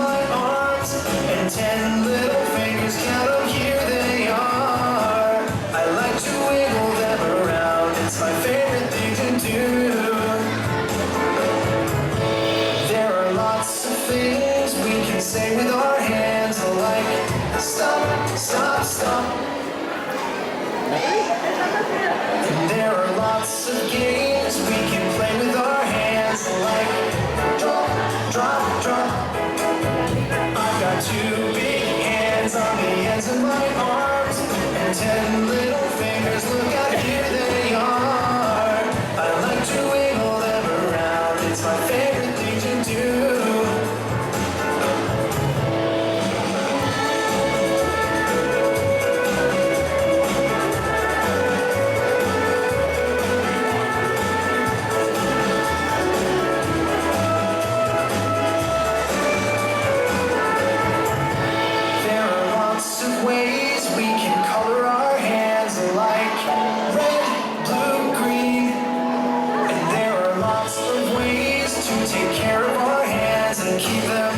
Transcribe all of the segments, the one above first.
my arms, and 10 little fingers count 'em, here they are. I like to wiggle them around, it's my favorite thing to do. There are lots of things we can say with our hands, like stop, stop, stop. And there are lots of games we can play with our hands, like drop, drop, drop. I've got 2 big hands on the ends of my arms, and 10 little fingers, look out, here they are. I like to wiggle them around, it's my favorite thing to do. Ways we can color our hands, like red, blue, green. And there are lots of ways to take care of our hands and keep them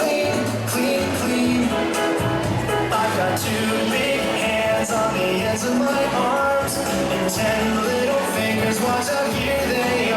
clean, clean, clean. I've got 2 big hands on the ends of my arms, and 10 little fingers, watch out, here they